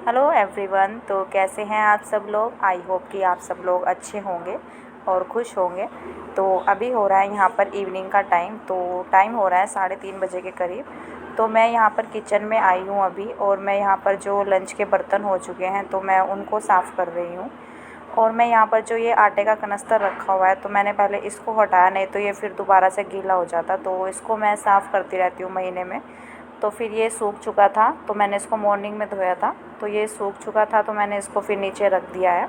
Hello everyone. तो कैसे हैं आप सब लोग। आई होप कि आप सब लोग अच्छे होंगे और खुश होंगे। तो अभी हो रहा है यहाँ पर इवनिंग का टाइम। तो टाइम हो रहा है 3:30 बजे के करीब। तो मैं यहाँ पर किचन में आई हूँ अभी, और मैं यहाँ पर जो लंच के बर्तन हो चुके हैं तो मैं उनको साफ़ कर रही हूँ। और मैं यहाँ पर जो ये आटे का कनस्तर रखा हुआ है तो मैंने पहले इसको हटाया, नहीं तो ये फिर दोबारा से गीला हो जाता। तो इसको मैं साफ़ करती रहती हूँ महीने में। तो फिर ये सूख चुका था तो मैंने इसको मॉर्निंग में धोया था, तो ये सूख चुका था तो मैंने इसको फिर नीचे रख दिया है।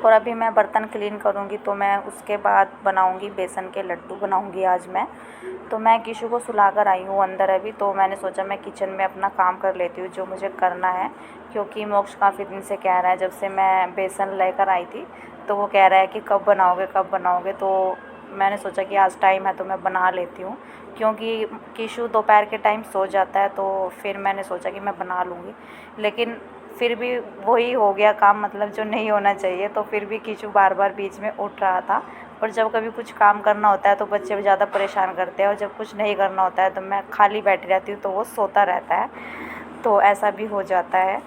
और अभी मैं बर्तन क्लीन करूँगी तो मैं उसके बाद बनाऊँगी बेसन के लड्डू बनाऊँगी आज मैं। तो मैं किशु को सुलाकर आई हूँ अंदर अभी, तो मैंने सोचा मैं किचन में अपना काम कर लेती हूँ जो मुझे करना है। क्योंकि मोक्ष काफ़ी दिन से कह रहा है, जब से मैं बेसन लेकर आई थी तो वो कह रहा है कि कब बनाओगे कब बनाओगे। तो मैंने सोचा कि आज टाइम है तो मैं बना लेती हूँ। क्योंकि किशु दोपहर के टाइम सो जाता है तो फिर मैंने सोचा कि मैं बना लूँगी, लेकिन फिर भी वही हो गया काम, मतलब जो नहीं होना चाहिए। तो फिर भी किशु बार बार बीच में उठ रहा था। और जब कभी कुछ काम करना होता है तो बच्चे ज़्यादा परेशान करते हैं, और जब कुछ नहीं करना होता है तो मैं खाली बैठी रहती हूँ तो वो सोता रहता है। तो ऐसा भी हो जाता है।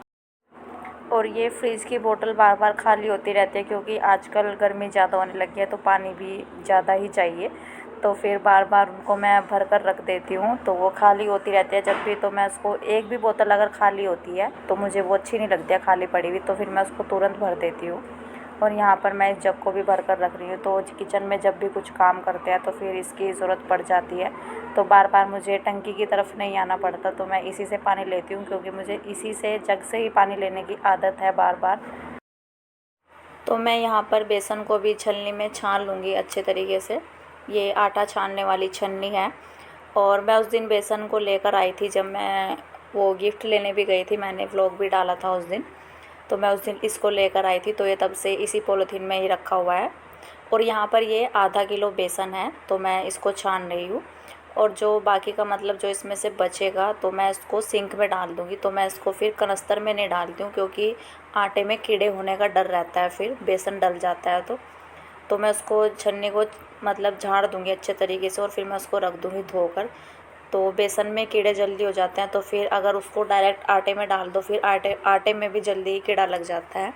और ये फ्रिज की बोतल बार बार खाली होती रहती है, क्योंकि आजकल गर्मी ज़्यादा होने लगी है तो पानी भी ज़्यादा ही चाहिए। तो फिर बार बार उनको मैं भर कर रख देती हूँ, तो वो खाली होती रहती है जब भी। तो मैं उसको एक भी बोतल अगर खाली होती है तो मुझे वो अच्छी नहीं लगती है खाली पड़ी हुई, तो फिर मैं उसको तुरंत भर देती हूँ। और यहाँ पर मैं इस जग को भी भर कर रख रही हूँ। तो किचन में जब भी कुछ काम करते हैं तो फिर इसकी ज़रूरत पड़ जाती है। तो बार बार मुझे टंकी की तरफ नहीं आना पड़ता, तो मैं इसी से पानी लेती हूँ, क्योंकि मुझे इसी से जग से ही पानी लेने की आदत है बार बार। तो मैं यहाँ पर बेसन को भी छलनी में छान लूँगी अच्छे तरीके से। ये आटा छानने वाली छन्नी है। और मैं उस दिन बेसन को लेकर आई थी, जब मैं वो गिफ्ट लेने भी गई थी, मैंने व्लॉग भी डाला था उस दिन। तो मैं उस दिन इसको लेकर आई थी, तो ये तब से इसी पॉलीथीन में ही रखा हुआ है। और यहाँ पर ये आधा किलो बेसन है तो मैं इसको छान रही हूँ। और जो बाकी का मतलब जो इसमें से बचेगा तो मैं इसको सिंक में डाल दूँगी। तो मैं इसको फिर कनस्तर में नहीं डालती हूँ, क्योंकि आटे में कीड़े होने का डर रहता है, फिर बेसन डल जाता है। तो मैं उसको छन्नी को मतलब झाड़ दूँगी अच्छे तरीके से, और फिर मैं उसको रख दूँगी धोकर। तो बेसन में कीड़े जल्दी हो जाते हैं, तो फिर अगर उसको डायरेक्ट आटे में डाल दो फिर आटे में भी जल्दी ही कीड़ा लग जाता है।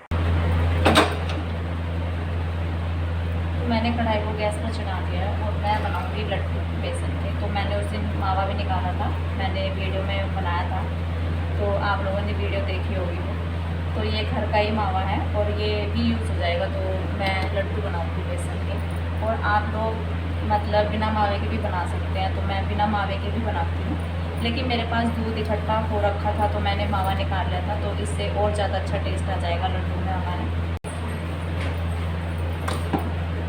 तो मैंने कढ़ाई को गैस पर चढ़ा दिया है और मैं बनाऊंगी लड्डू बेसन के। तो मैंने उस दिन मावा भी निकाला था, मैंने वीडियो में बनाया था, तो आप लोगों ने वीडियो देखी होगी वो। तो ये घर का ही मावा है और ये भी यूज़ हो जाएगा। तो मैं लड्डू बनाऊंगी बेसन के। और आप लोग मतलब बिना मावे के भी बना सकते हैं, तो मैं बिना मावे के भी बनाती हूँ। लेकिन मेरे पास दूध इकट्ठा हो रखा था तो मैंने मावा निकाल लिया था, तो इससे और ज़्यादा अच्छा टेस्ट आ जाएगा लड्डू में हमारे।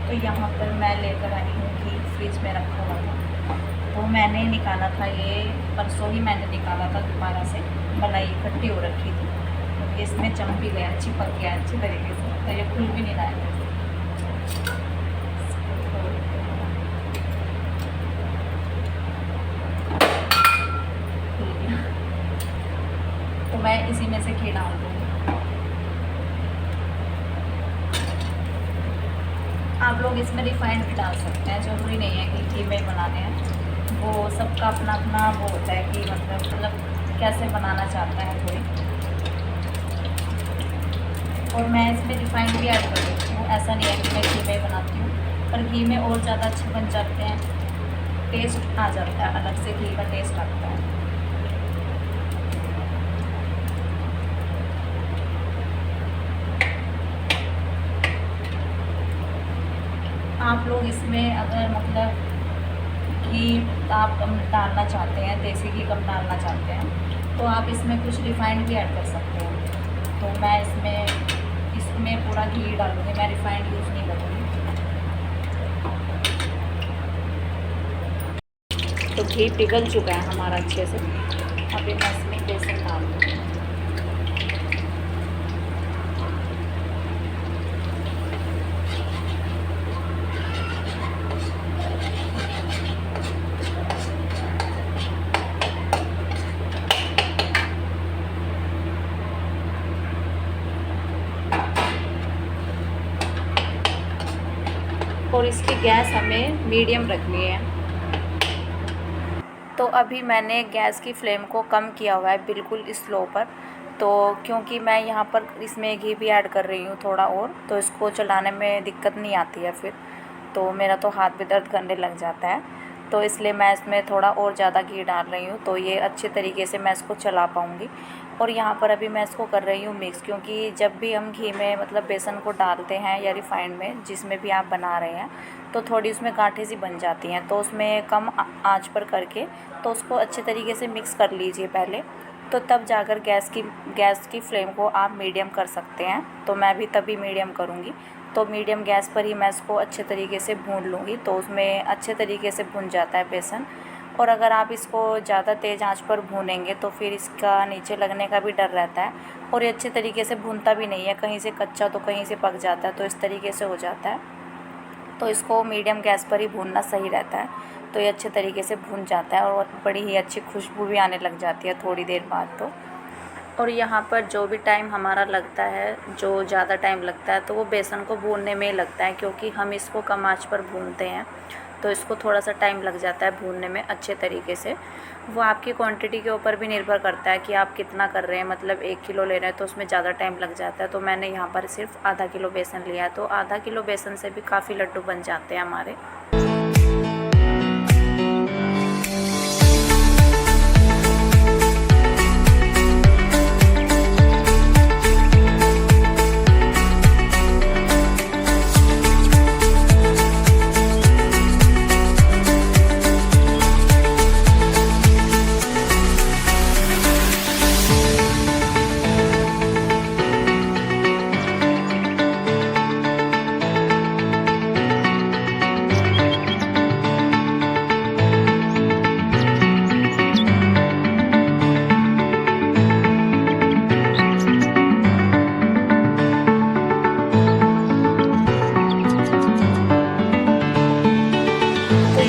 तो यहाँ पर मैं लेकर आई हूँ घी, फ्रिज में रखा हुआ था तो मैंने निकाला था, ये परसों ही मैंने निकाला था दोबारा से। मलाई इकट्ठी हो रखी थी तो ये इसमें जम भी गया, चिपक गया अच्छी तरीके से, तो ये खुल भी नहीं रहा है। तो मैं इसी में से घी डाल दूँगी। आप लोग इसमें रिफाइंड भी डाल सकते हैं, ज़रूरी नहीं है कि घी में बनाने हैं। वो सबका अपना अपना वो होता है कि मतलब कैसे बनाना चाहता है कोई। और मैं इसमें रिफाइंड भी ऐड कर देती हूँ, ऐसा नहीं है कि मैं घी में ही बनाती हूँ, पर घी में और ज़्यादा अच्छे बन जाते हैं, टेस्ट आ जाता है, अलग से घी का टेस्ट आता है। आप लोग इसमें अगर मतलब घी आप कम डालना चाहते हैं, देसी घी कम डालना चाहते हैं, तो आप इसमें कुछ रिफाइंड भी ऐड कर सकते हैं। तो मैं इसमें पूरा घी डालूँगी, मैं रिफाइंड यूज़ नहीं करूँगी। तो घी पिघल चुका है हमारा अच्छे से, अभी मैं इसमें बेसन डाल दूँगी। और इसकी गैस हमें मीडियम रखनी है। तो अभी मैंने गैस की फ्लेम को कम किया हुआ है, बिल्कुल स्लो पर। तो क्योंकि मैं यहाँ पर इसमें घी भी ऐड कर रही हूँ थोड़ा और, तो इसको चलाने में दिक्कत नहीं आती है फिर, तो मेरा तो हाथ भी दर्द करने लग जाता है, तो इसलिए मैं इसमें थोड़ा और ज़्यादा घी डाल रही हूँ, तो ये अच्छे तरीके से मैं इसको चला पाऊँगी। और यहाँ पर अभी मैं इसको कर रही हूँ मिक्स, क्योंकि जब भी हम घी में मतलब बेसन को डालते हैं या रिफाइंड में, जिसमें भी आप बना रहे हैं, तो थोड़ी उसमें गांठें सी बन जाती हैं, तो उसमें कम आंच पर करके तो उसको अच्छे तरीके से मिक्स कर लीजिए पहले, तो तब जाकर गैस की फ्लेम को आप मीडियम कर सकते हैं। तो मैं भी तभी मीडियम करूँगी, तो मीडियम गैस पर ही मैं इसको अच्छे तरीके से भून लूँगी, तो उसमें अच्छे तरीके से भुन जाता है बेसन। और अगर आप इसको ज़्यादा तेज़ आंच पर भूनेंगे तो फिर इसका नीचे लगने का भी डर रहता है, और ये अच्छे तरीके से भूनता भी नहीं है, कहीं से कच्चा तो कहीं से पक जाता है, तो इस तरीके से हो जाता है। तो इसको मीडियम गैस पर ही भूनना सही रहता है, तो ये अच्छे तरीके से भून जाता है और बड़ी ही अच्छी खुशबू भी आने लग जाती है थोड़ी देर बाद तो। और यहाँ पर जो भी टाइम हमारा लगता है, जो ज़्यादा टाइम लगता है, तो वो बेसन को भूनने में ही लगता है, क्योंकि हम इसको कम आंच पर भूनते हैं, तो इसको थोड़ा सा टाइम लग जाता है भूनने में अच्छे तरीके से। वो आपकी क्वांटिटी के ऊपर भी निर्भर करता है कि आप कितना कर रहे हैं, मतलब 1 किलो ले रहे हैं तो उसमें ज़्यादा टाइम लग जाता है, तो मैंने यहाँ पर सिर्फ आधा किलो बेसन लिया है, तो आधा किलो बेसन से भी काफ़ी लड्डू बन जाते हैं हमारे।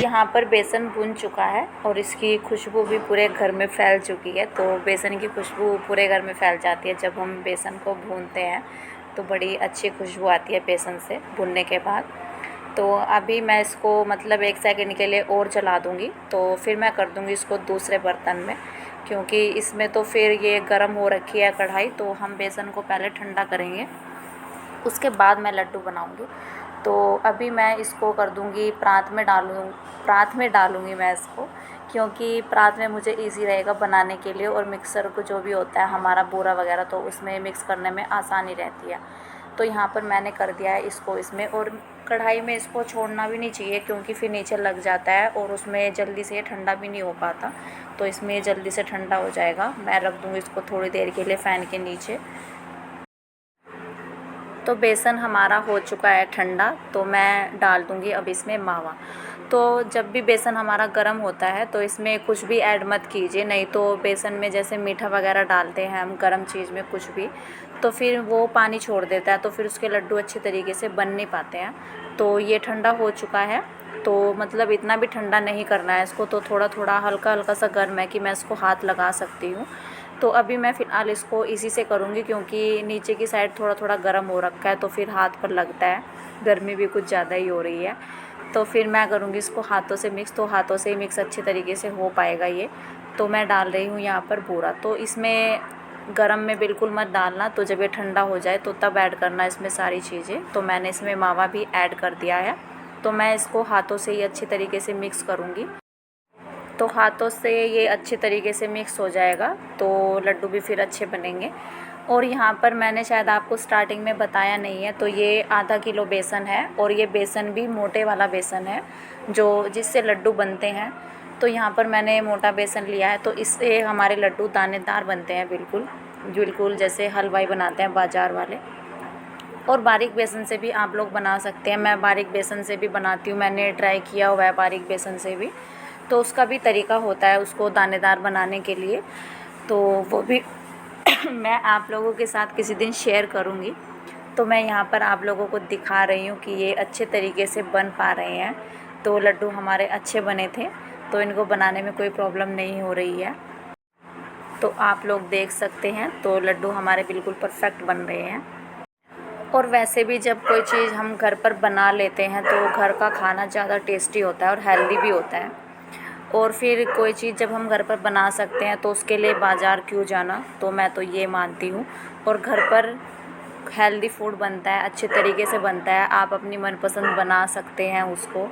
यहाँ पर बेसन भुन चुका है और इसकी खुशबू भी पूरे घर में फैल चुकी है। तो बेसन की खुशबू पूरे घर में फैल जाती है जब हम बेसन को भूनते हैं, तो बड़ी अच्छी खुशबू आती है बेसन से भुनने के बाद। तो अभी मैं इसको मतलब 1 सेकंड के लिए और चला दूँगी, तो फिर मैं कर दूँगी इसको दूसरे बर्तन में, क्योंकि इसमें तो फिर ये गर्म हो रखी है कढ़ाई, तो हम बेसन को पहले ठंडा करेंगे, उसके बाद मैं लड्डू बनाऊँगी। तो अभी मैं इसको कर दूँगी प्रात में डालूँगी मैं इसको, क्योंकि प्रात में मुझे इजी रहेगा बनाने के लिए, और मिक्सर को जो भी होता है हमारा बूरा वगैरह, तो उसमें मिक्स करने में आसानी रहती है। तो यहाँ पर मैंने कर दिया है इसको इसमें, और कढ़ाई में इसको छोड़ना भी नहीं चाहिए, क्योंकि फिर नीचे लग जाता है और उसमें जल्दी से ठंडा भी नहीं हो पाता, तो इसमें जल्दी से ठंडा हो जाएगा। मैं रख दूँगी इसको थोड़ी देर के लिए फ़ैन के नीचे। तो बेसन हमारा हो चुका है ठंडा, तो मैं डाल दूँगी अब इसमें मावा। तो जब भी बेसन हमारा गर्म होता है तो इसमें कुछ भी ऐड मत कीजिए, नहीं तो बेसन में जैसे मीठा वगैरह डालते हैं हम गर्म चीज़ में कुछ भी, तो फिर वो पानी छोड़ देता है, तो फिर उसके लड्डू अच्छे तरीके से बन नहीं पाते हैं। तो ये ठंडा हो चुका है, तो मतलब इतना भी ठंडा नहीं करना है इसको, तो थोड़ा थोड़ा हल्का हल्का सा गर्म है कि मैं इसको हाथ लगा सकती हूँ। तो अभी मैं फ़िलहाल इसको इसी से करूँगी, क्योंकि नीचे की साइड थोड़ा थोड़ा गर्म हो रखा है, तो फिर हाथ पर लगता है, गर्मी भी कुछ ज़्यादा ही हो रही है। तो फिर मैं करूँगी इसको हाथों से मिक्स, तो हाथों से ही मिक्स अच्छे तरीके से हो पाएगा ये। तो मैं डाल रही हूँ यहाँ पर बूरा, तो इसमें गरम में बिल्कुल मत डालना, तो जब ये ठंडा हो जाए तो तब ऐड करना इसमें सारी चीज़ें। तो मैंने इसमें मावा भी ऐड कर दिया है, तो मैं इसको हाथों से ही अच्छे तरीके से मिक्स करूँगी। तो हाथों से ये अच्छे तरीके से मिक्स हो जाएगा, तो लड्डू भी फिर अच्छे बनेंगे। और यहाँ पर मैंने शायद आपको स्टार्टिंग में बताया नहीं है, तो ये आधा किलो बेसन है, और ये बेसन भी मोटे वाला बेसन है जो जिससे लड्डू बनते हैं। तो यहाँ पर मैंने मोटा बेसन लिया है, तो इससे हमारे लड्डू दानेदार बनते हैं, बिल्कुल बिल्कुल जैसे हलवाई बनाते हैं बाज़ार वाले। और बारीक बेसन से भी आप लोग बना सकते हैं, मैं बारीक बेसन से भी बनाती हूँ, मैंने ट्राई किया हुआ है बारीक बेसन से भी, तो उसका भी तरीका होता है उसको दानेदार बनाने के लिए, तो वो भी मैं आप लोगों के साथ किसी दिन शेयर करूँगी। तो मैं यहाँ पर आप लोगों को दिखा रही हूँ कि ये अच्छे तरीके से बन पा रहे हैं, तो लड्डू हमारे अच्छे बने थे, तो इनको बनाने में कोई प्रॉब्लम नहीं हो रही है। तो आप लोग देख सकते हैं, तो लड्डू हमारे बिल्कुल परफेक्ट बन रहे हैं। और वैसे भी जब कोई चीज़ हम घर पर बना लेते हैं तो घर का खाना ज़्यादा टेस्टी होता है और हेल्दी भी होता है। और फिर कोई चीज़ जब हम घर पर बना सकते हैं तो उसके लिए बाज़ार क्यों जाना, तो मैं तो ये मानती हूँ। और घर पर हेल्दी फूड बनता है, अच्छे तरीके से बनता है, आप अपनी मनपसंद बना सकते हैं उसको।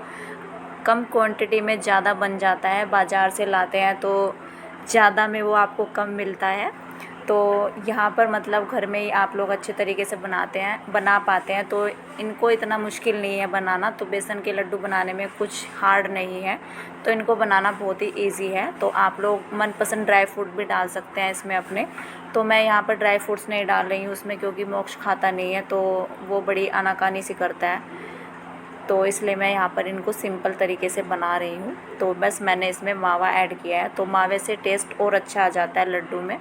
कम क्वांटिटी में ज़्यादा बन जाता है, बाज़ार से लाते हैं तो ज़्यादा में वो आपको कम मिलता है। तो यहाँ पर मतलब घर में ही आप लोग अच्छे तरीके से बना पाते हैं, तो इनको इतना मुश्किल नहीं है बनाना। तो बेसन के लड्डू बनाने में कुछ हार्ड नहीं है, तो इनको बनाना बहुत ही इजी है। तो आप लोग मनपसंद ड्राई फ्रूट भी डाल सकते हैं इसमें अपने। तो मैं यहाँ पर ड्राई फ्रूट्स नहीं डाल रही हूँ उसमें, क्योंकि मोक्ष खाता नहीं है, तो वो बड़ी आनाकानी सी करता है, तो इसलिए मैं यहाँ पर इनको सिंपल तरीके से बना रही हूँ। तो बस मैंने इसमें मावा ऐड किया है, तो मावे से टेस्ट और अच्छा आ जाता है लड्डू में।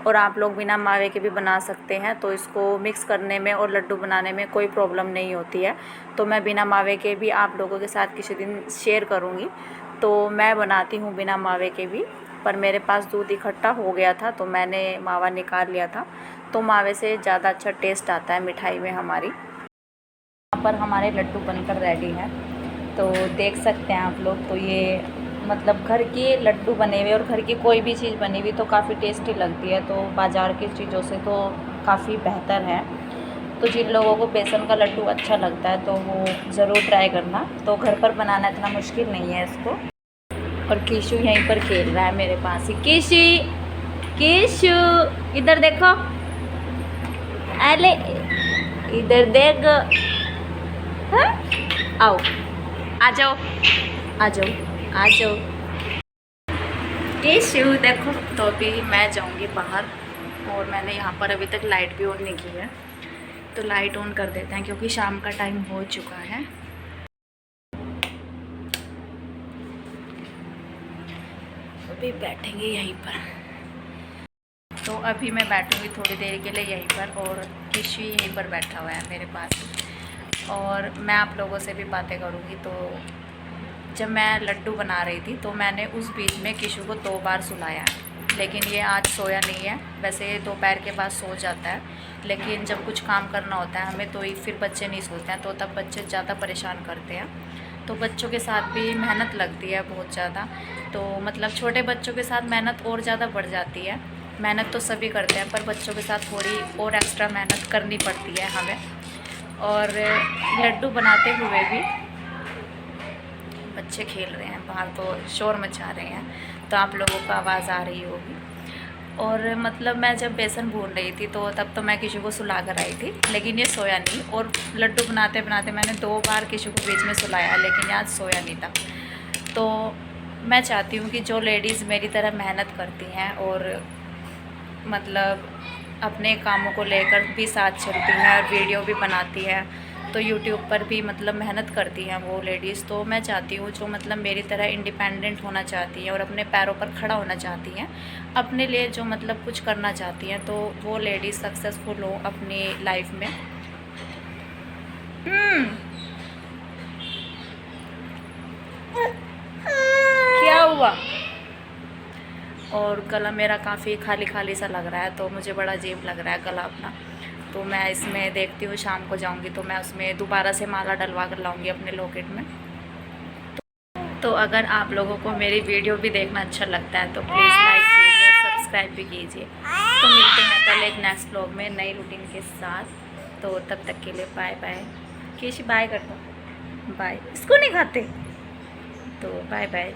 और आप लोग बिना मावे के भी बना सकते हैं, तो इसको मिक्स करने में और लड्डू बनाने में कोई प्रॉब्लम नहीं होती है। तो मैं बिना मावे के भी आप लोगों के साथ किसी दिन शेयर करूँगी। तो मैं बनाती हूँ बिना मावे के भी, पर मेरे पास दूध इकट्ठा हो गया था तो मैंने मावा निकाल लिया था। तो मावे से ज़्यादा अच्छा टेस्ट आता है मिठाई में हमारी। यहाँ पर हमारे लड्डू बनकर रेडी हैं, तो देख सकते हैं आप लोग। तो ये मतलब घर के लड्डू बने हुए, और घर की कोई भी चीज़ बनी हुई तो काफ़ी टेस्टी लगती है, तो बाज़ार की चीज़ों से तो काफ़ी बेहतर है। तो जिन लोगों को बेसन का लड्डू अच्छा लगता है तो वो ज़रूर ट्राई करना। तो घर पर बनाना इतना मुश्किल नहीं है इसको। और कीशु यहीं पर खेल रहा है मेरे पास ही। कीशु इधर देखो, अरे इधर देख, हाँ? आओ, आ जाओ आ जाओ आ जाओ। कीशु देखो। तो अभी मैं जाऊंगी बाहर, और मैंने यहाँ पर अभी तक लाइट भी ऑन नहीं की है, तो लाइट ऑन कर देते हैं क्योंकि शाम का टाइम हो चुका है। अभी बैठेंगे यहीं पर। तो अभी मैं बैठूंगी थोड़ी देर के लिए यहीं पर, और कीशु यहीं पर बैठा हुआ है मेरे पास, और मैं आप लोगों से भी बातें करूँगी। तो जब मैं लड्डू बना रही थी तो मैंने उस बीच में कीशु को 2 बार सुलाया, लेकिन ये आज सोया नहीं है। वैसे दोपहर के बाद सो जाता है, लेकिन जब कुछ काम करना होता है हमें तो फिर बच्चे नहीं सोते हैं, तो तब बच्चे ज़्यादा परेशान करते हैं। तो बच्चों के साथ भी मेहनत लगती है बहुत ज़्यादा, तो मतलब छोटे बच्चों के साथ मेहनत और ज़्यादा बढ़ जाती है। मेहनत तो सभी करते हैं, पर बच्चों के साथ थोड़ी और एक्स्ट्रा मेहनत करनी पड़ती है हमें। और लड्डू बनाते हुए भी बच्चे खेल रहे हैं बाहर, तो शोर मचा रहे हैं, तो आप लोगों को आवाज़ आ रही होगी। और मतलब मैं जब बेसन भून रही थी तो तब तो मैं कीशु को सुला कर आई थी, लेकिन ये सोया नहीं। और लड्डू बनाते बनाते मैंने 2 बार कीशु को बीच में सुलाया, लेकिन आज सोया नहीं था। तो मैं चाहती हूँ कि जो लेडीज़ मेरी तरह मेहनत करती हैं और मतलब अपने कामों को लेकर भी साथ चलती हैं और वीडियो भी बनाती हैं, तो यूट्यूब पर भी मतलब मेहनत करती हैं वो लेडीज़, तो मैं चाहती हूँ जो मतलब मेरी तरह इंडिपेंडेंट होना चाहती हैं और अपने पैरों पर खड़ा होना चाहती हैं, अपने लिए जो मतलब कुछ करना चाहती हैं, तो वो लेडीज़ सक्सेसफुल हो अपनी लाइफ में। क्या हुआ? और गला मेरा काफ़ी खाली खाली सा लग रहा है, तो मुझे बड़ा अजीब लग रहा है गला अपना। तो मैं इसमें देखती हूँ, शाम को जाऊँगी तो मैं उसमें दोबारा से माला डलवा कर लाऊँगी अपने लॉकेट में। तो अगर आप लोगों को मेरी वीडियो भी देखना अच्छा लगता है तो प्लीज़ लाइक कीजिए, सब्सक्राइब भी कीजिए। तो मिलते हैं कल एक नेक्स्ट व्लॉग में नई रूटीन के साथ। तो तब तक के लिए बाय बाय। कीशु बाय कर दो, बाय। इसको नहीं खाते तो बाय बाय।